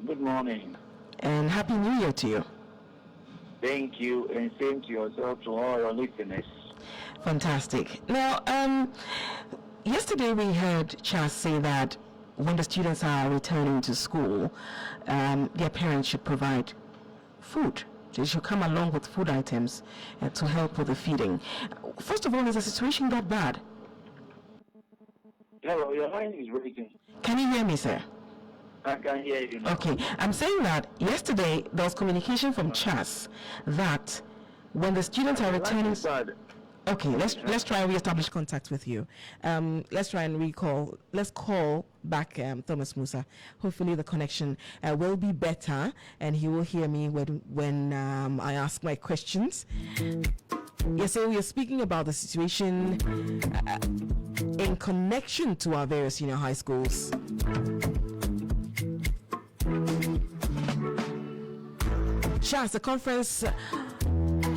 Good morning. And Happy New Year to you. Thank you, and same to yourself, to all your listeners. Fantastic. Now, yesterday we heard Charles say that when the students are returning to school, their parents should provide food. They should come along with food items to help with the feeding. First of all, is the situation that bad? Hello, your line is breaking. Can you hear me, sir? I can hear you now. Okay, I'm saying that yesterday there was communication from Chas that when the students are returning. Okay, let's try and reestablish contact with you. Let's try and recall. Let's call back Thomas Musa. Hopefully the connection will be better and he will hear me when I ask my questions. Yes, so we are speaking about the situation in connection to our various senior high schools. Charles, the conference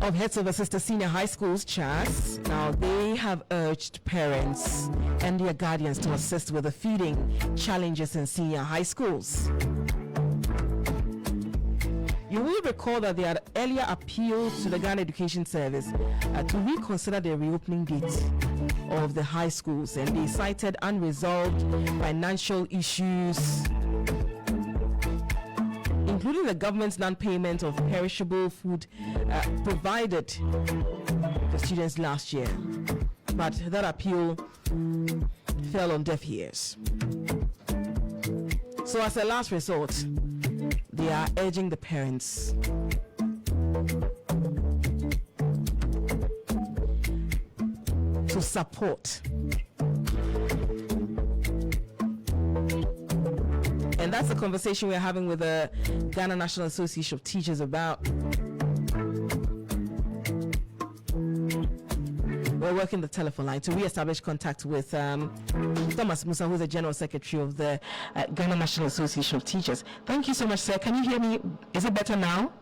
of heads of assisted senior high schools, CHAS, now they have urged parents and their guardians to assist with the feeding challenges in senior high schools. You will recall that they had earlier appealed to the Ghana Education Service to reconsider the reopening date of the high schools, and they cited unresolved financial issues, including the government's non-payment of perishable food provided for students last year. But that appeal fell on deaf ears. So as a last resort, they are urging the parents to support. And that's the conversation we're having with the Ghana National Association of Teachers about. We're working the telephone line to re-establish contact with Thomas Musa, who's the General Secretary of the Ghana National Association of Teachers. Thank you so much, sir. Can you hear me? Is it better now?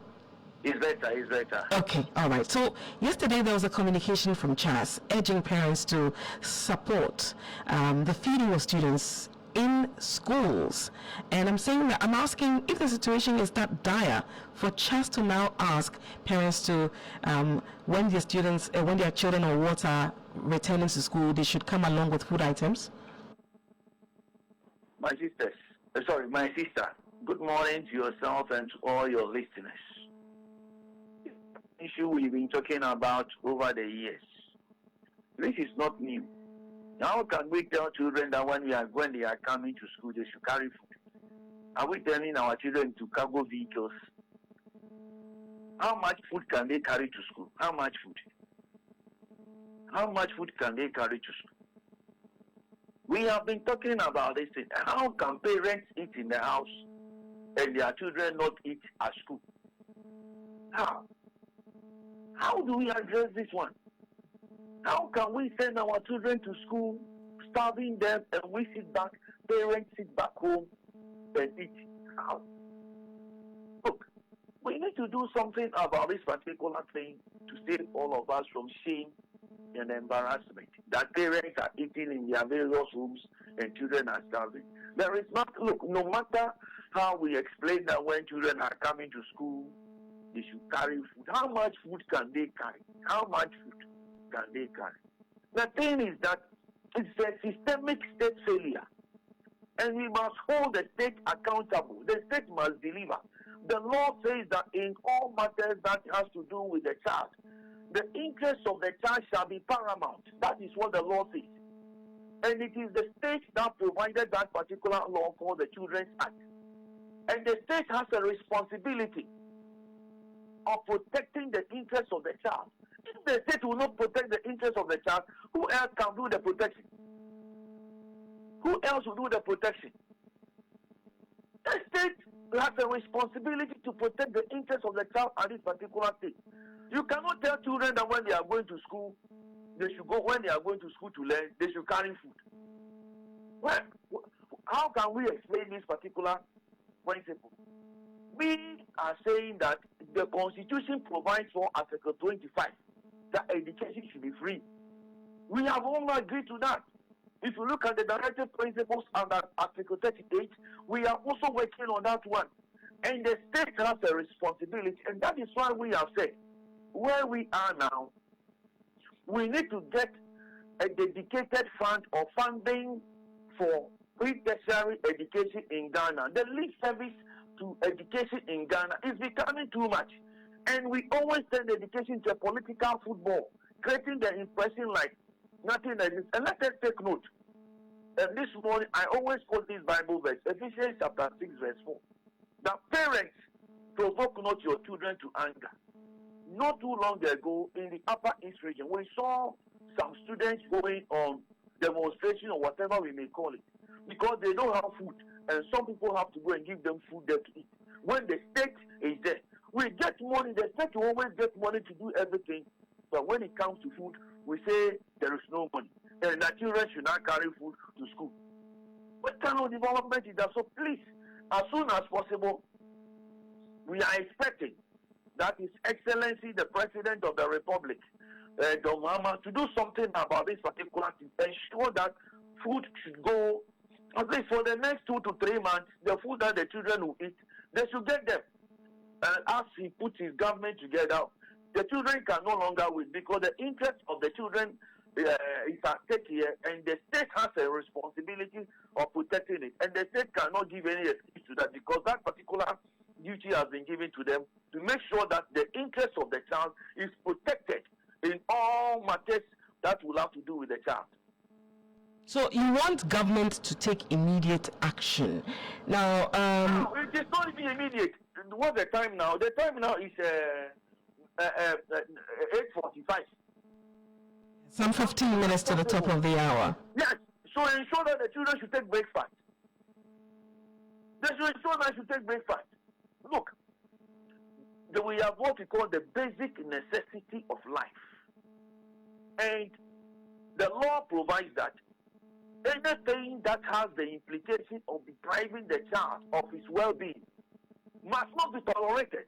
It's better. Okay, all right. So yesterday there was a communication from CHAS urging parents to support the feeding of students in schools, and I'm asking if the situation is that dire for CHAS to now ask parents to when their children or what are returning to school, they should come along with food items. My sister, good morning to yourself and to all your listeners. Issue we've been talking about over the years. This is not new. How can we tell children that when they are coming to school, they should carry food? Are we telling our children to cargo vehicles? How much food can they carry to school? How much food? How much food can they carry to school? We have been talking about this thing. How can parents eat in the house and their children not eat at school? How? How do we address this one? How can we send our children to school, starving them, and we sit back, parents sit back home and eat? How? Look, we need to do something about this particular thing to save all of us from shame and embarrassment that parents are eating in their various rooms and children are starving. There is not, look, no matter how we explain that when children are coming to school, they should carry food. How much food can they carry? How much food can they carry? The thing is that it's a systemic state failure, and we must hold the state accountable. The state must deliver. The law says that in all matters that has to do with the child, the interest of the child shall be paramount. That is what the law says. And it is the state that provided that particular law called the Children's Act. And the state has a responsibility of protecting the interests of the child. If the state will not protect the interests of the child, who else can do the protection? Who else will do the protection? The state has a responsibility to protect the interests of the child at this particular state. You cannot tell children that when they are going to school, when they are going to school to learn, they should carry food. Well, how can we explain this particular principle? We are saying that the Constitution provides for Article 25 that education should be free. We have all agreed to that. If you look at the directive principles under Article 38, we are also working on that one. And the state has a responsibility, and that is why we have said, where we are now, we need to get a dedicated fund or funding for pre-tertiary education in Ghana. The lip service to education in Ghana is becoming too much. And we always turn education to a political football, creating the impression like nothing exists. And let us take note. And this morning, I always quote this Bible verse, Ephesians chapter 6, verse 4. That parents, provoke not your children to anger. Not too long ago, in the Upper East region, we saw some students going on demonstration or whatever we may call it, because they don't have food, and some people have to go and give them food there to eat. When the state is there, we get money. The state will always get money to do everything, but when it comes to food, we say there is no money, and the children should not carry food to school. What kind of development is that? So please, as soon as possible, we are expecting that His Excellency, the President of the Republic, Don Mama, to do something about this particular thing, ensure that food should go, at least for the next 2 to 3 months, the food that the children will eat, they should get them. And as he puts his government together, the children can no longer wait, because the interest of the children is at stake here, and the state has a responsibility of protecting it. And the state cannot give any excuse to that, because that particular duty has been given to them to make sure that the interest of the child is protected in all matters that will have to do with the child. So you want government to take immediate action. Now, no, it is not even immediate. What's the time now? The time now is 8:45. Some 15 minutes to the top of the hour. Yes. So ensure that the children should take breakfast. They should ensure that they should take breakfast. Look, we have what we call the basic necessity of life. And the law provides that anything that has the implication of depriving the child of his well-being must not be tolerated.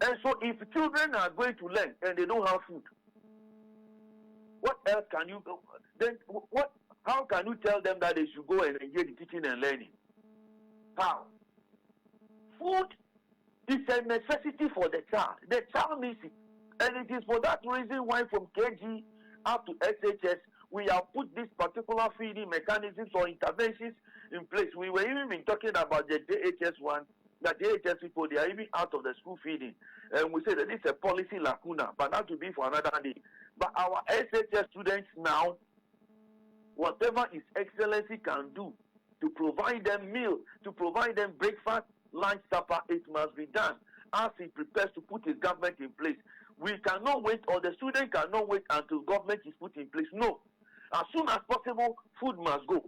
And so if children are going to learn and they don't have food, what else can you do? Then how can you tell them that they should go and engage in teaching and learning? How? Food is a necessity for the child. The child needs it. And it is for that reason why from KG up to SHS, we have put this particular feeding mechanisms or interventions in place. We were even been talking about the JHS one, that JHS people, they are even out of the school feeding. And we say that it's a policy lacuna, but that will be for another day. But our SHS students now, whatever His Excellency can do to provide them meal, to provide them breakfast, lunch, supper, it must be done as he prepares to put his government in place. We cannot wait, or the student cannot wait until government is put in place. No. As soon as possible, food must go.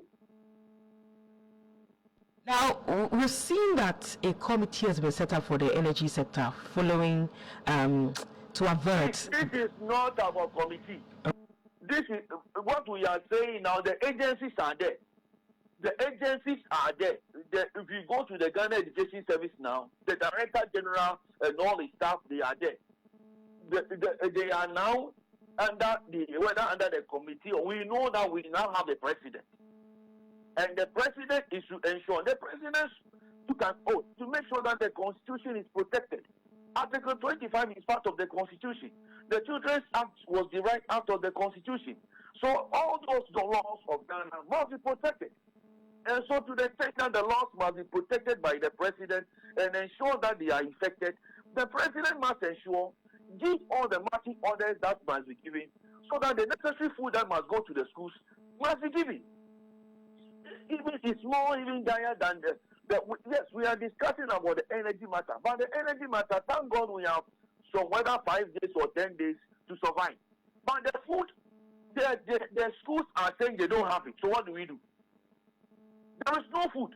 Now, we've seen that a committee has been set up for the energy sector following to avert. This is not our committee. This is what we are saying now. The agencies are there. The agencies are there. If you go to the Ghana Education Service now, the Director General and all his staff, they are there. They are now under the committee. We know that we now have a president. And the president is to ensure, the president took an oath to make sure that the constitution is protected. Article 25 is part of the constitution. The Children's Act was derived out of the constitution. So all those laws of Ghana must be protected. And so to the extent that the laws must be protected by the president and ensure that they are effected, the president must ensure, give all the marching orders that must be given, so that the necessary food that must go to the schools must be given. Even it's more even dire than yes, we are discussing about the energy matter, but the energy matter, thank God we have some whether 5 days or 10 days to survive. But the food, the schools are saying they don't have it. So what do we do? There is no food.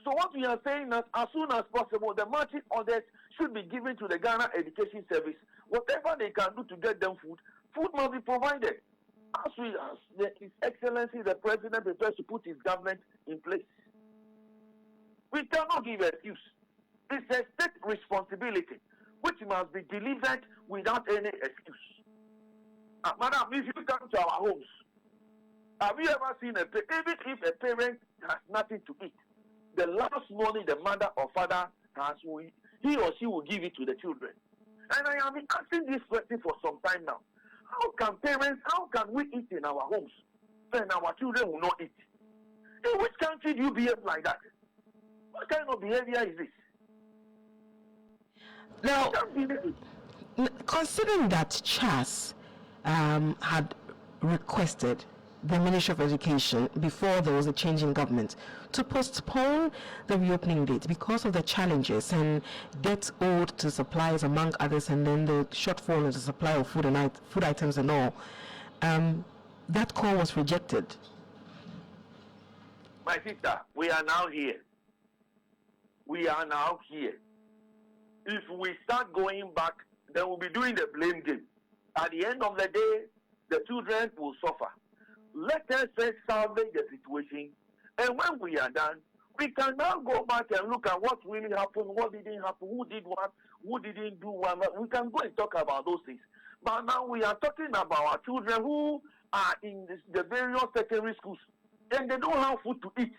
So what we are saying is, as soon as possible, the marching orders should be given to the Ghana Education Service. Whatever they can do to get them food must be provided. As His Excellency, the President, prepares to put his government in place. We cannot give excuse. It's a state responsibility, which must be delivered without any excuse. Madam, if you come to our homes, have you ever seen even if a parent has nothing to eat, the last money the mother or father has, he or she will give it to the children. And I have been asking this question for some time now. How can we eat in our homes when our children will not eat? In which country do you behave like that? What kind of behavior is this? Now, considering that Charles had requested the Ministry of Education, before there was a change in government, to postpone the reopening date because of the challenges and debts owed to suppliers, among others, and then the shortfall in the supply of food items and all, that call was rejected. My sister, we are now here. We are now here. If we start going back, then we'll be doing the blame game. At the end of the day, the children will suffer. Let us first salvage the situation, and when we are done, we can now go back and look at what really happened, what didn't happen, who did what, who didn't do what. We can go and talk about those things. But now we are talking about our children who are in the various secondary schools, and they don't have food to eat.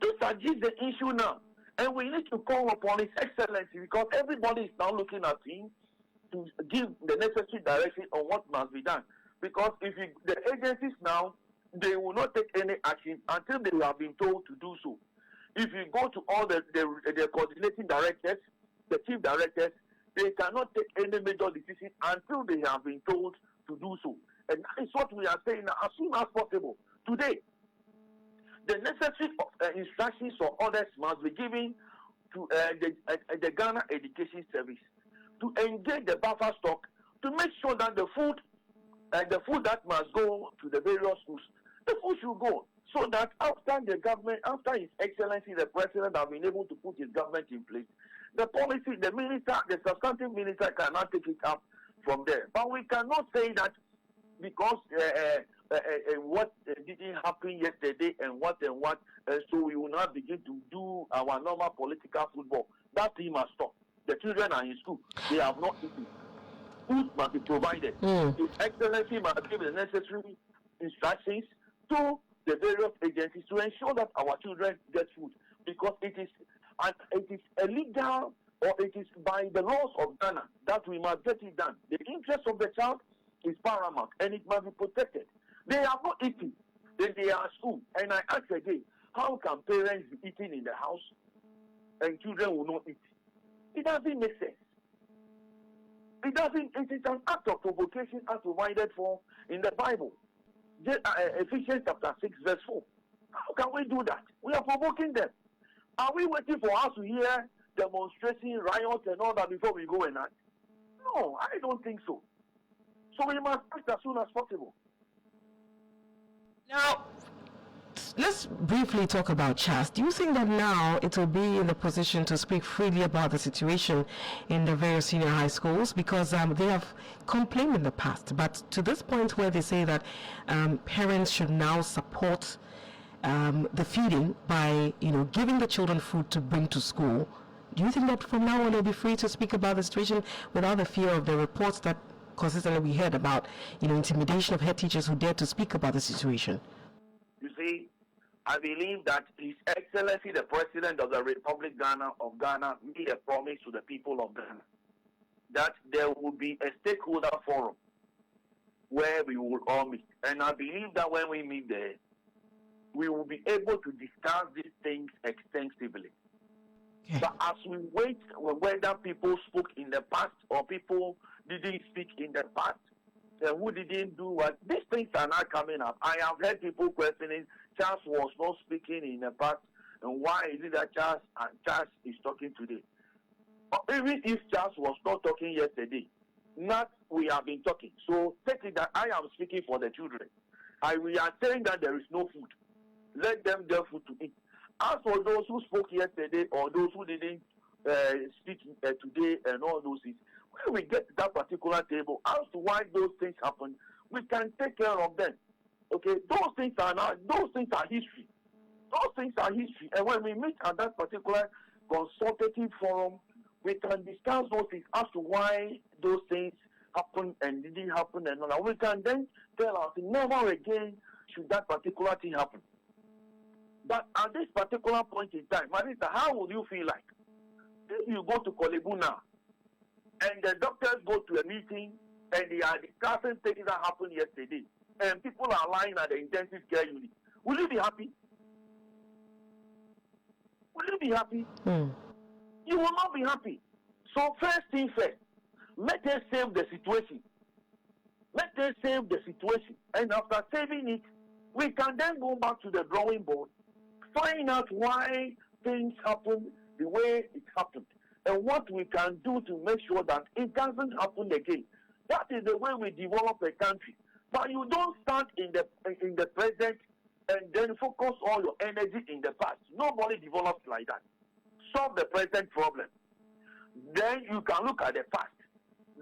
Those are just the issue now. And we need to call upon His Excellency, because everybody is now looking at him to give the necessary direction on what must be done. Because the agencies now, they will not take any action until they have been told to do so. If you go to all the coordinating directors, the chief directors, they cannot take any major decision until they have been told to do so. And that is what we are saying now, as soon as possible. Today, the necessary instructions or orders must be given to the Ghana Education Service to engage the buffer stock to make sure that the food that must go to the various schools, the food should go, so that after His Excellency the President have been able to put his government in place, the policy, the minister, the substantive minister cannot take it up from there. But we cannot say that because what didn't happen yesterday and what, so we will not begin to do our normal political football. That thing must stop. The children are in school. They have not eaten. Food must be provided. His Excellency must give the necessary instructions to the various agencies to ensure that our children get food, because it is illegal, or it is by the laws of Ghana that we must get it done. The interest of the child is paramount, and it must be protected. They are not eating, then they are at school. And I ask again, how can parents be eating in the house and children will not eat? It doesn't make sense. It is an act of provocation as provided for in the Bible. Ephesians chapter 6 verse 4. How can we do that? We are provoking them. Are we waiting for us to hear demonstration, riots and all that before we go and act? No, I don't think so. So we must act as soon as possible. Now, let's briefly talk about Charles. Do you think that now it will be in the position to speak freely about the situation in the various senior high schools? Because they have complained in the past, but to this point where they say that parents should now support the feeding by, giving the children food to bring to school. Do you think that from now on they'll be free to speak about the situation without the fear of the reports that consistently we heard about, intimidation of head teachers who dared to speak about the situation? You see, I believe that His Excellency the President of the Republic of Ghana made a promise to the people of Ghana that there will be a stakeholder forum where we will all meet. And I believe that when we meet there, we will be able to discuss these things extensively. Okay. But as we wait, whether people spoke in the past or people didn't speak in the past, who didn't do what, these things are not coming up. I have heard people questioning, Charles was not speaking in the past, and why is it that Charles is talking today? Even if Charles was not talking yesterday, not we have been talking. So take it that I am speaking for the children. We are saying that there is no food. Let them get food to eat. As for those who spoke yesterday or those who didn't speak today and all those things, when we get to that particular table, as to why those things happen, we can take care of them. Okay, those things are history. Those things are history. And when we meet at that particular consultative forum, we can discuss those things as to why those things happened and didn't happen and all that. We can then tell us never again should that particular thing happen. But at this particular point in time, Marisa, how would you feel like if you go to Kolebu now and the doctors go to a meeting and they are discussing things that happened yesterday and people are lying at the intensive care unit? Will you be happy? Will you be happy? You will not be happy. So first thing first, let us save the situation. Let us save the situation. And after saving it, we can then go back to the drawing board, find out why things happened the way it happened, and what we can do to make sure that it doesn't happen again. That is the way we develop a country. But you don't start in the present and then focus all your energy in the past. Nobody develops like that. Solve the present problem. Then you can look at the past.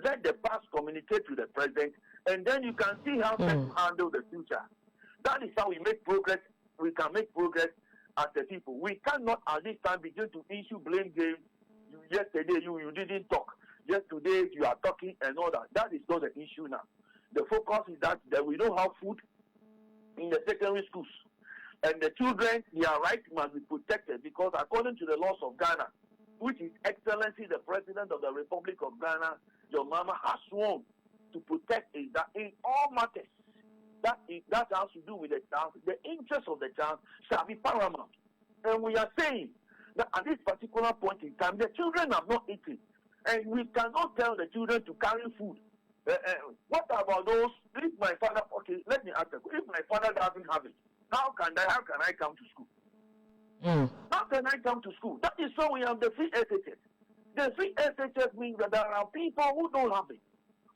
Let the past communicate to the present, and then you can see how to handle the future. That is how we make progress. We can make progress as a people. We cannot at this time begin to issue blame games. Yesterday you didn't talk. Yesterday you are talking and all that. That is not the issue now. The focus is that we don't have food in the secondary schools. And the children, their rights must be protected, because according to the laws of Ghana, which is Excellency the President of the Republic of Ghana, your mama, has sworn to protect is that in all matters that has to do with the child, the interest of the child shall be paramount. And we are saying that at this particular point in time, the children have not eaten. And we cannot tell the children to carry food. What about those? If my father, okay, let me ask you, if my father doesn't have it, how can I come to school? How can I come to school? That is why we have the free SHS. The free SHS means that there are people who don't have it.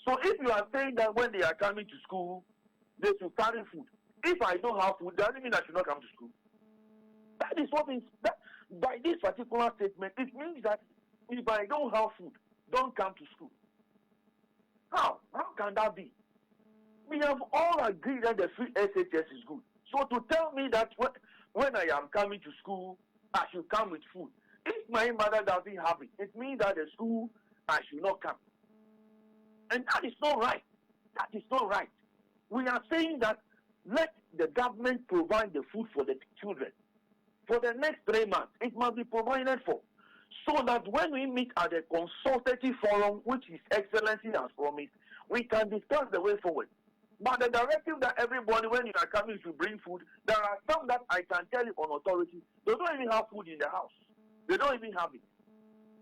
So if you are saying that when they are coming to school, they should carry food. If I don't have food, doesn't mean I should not come to school. That is what is that. By this particular statement, it means that if I don't have food, don't come to school. How can that be? We have all agreed that the free SHS is good. So to tell me that when I am coming to school, I should come with food. If my mother doesn't have it, it means that the school, I should not come. And that is not right. That is not right. We are saying that let the government provide the food for the children. For the next 3 months, it must be provided for. So that when we meet at the consultative forum, which His Excellency has promised, we can discuss the way forward. But the directive that everybody, when you are coming to bring food, there are some that I can tell you on authority, they don't even have food in the house. They don't even have it.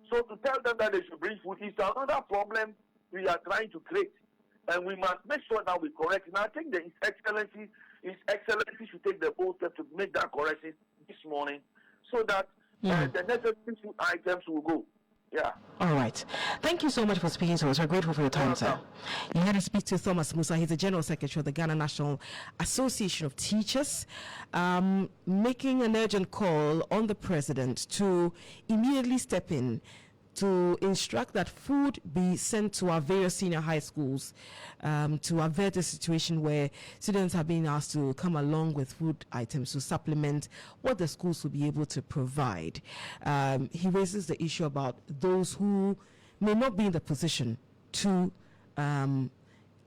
So to tell them that they should bring food is another problem we are trying to create. And we must make sure that we correct. And I think that His Excellency should take the bold step to make that correction this morning, so that the necessary food items will go. Yeah. All right. Thank you so much for speaking to us. We're grateful for your time, sir. You had to speak to Thomas Musa. He's the General Secretary of the Ghana National Association of Teachers, making an urgent call on the President to immediately step in to instruct that food be sent to our various senior high schools to avert a situation where students are being asked to come along with food items to supplement what the schools will be able to provide. He raises the issue about those who may not be in the position to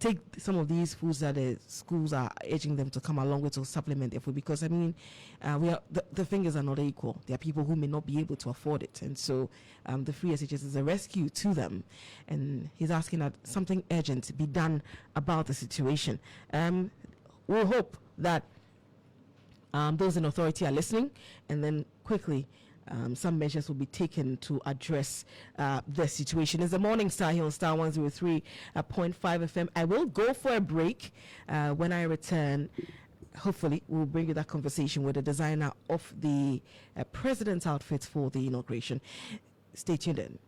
take some of these foods that the schools are urging them to come along with to supplement their food, because I mean the fingers are not equal. There are people who may not be able to afford it, and so the free SHS is a rescue to them, and he's asking that something urgent be done about the situation. We'll hope that those in authority are listening, and then quickly some measures will be taken to address the situation. It's the Morning Star here on Star 103.5 FM. I will go for a break. When I return, hopefully we'll bring you that conversation with the designer of the president's outfit for the inauguration. Stay tuned in.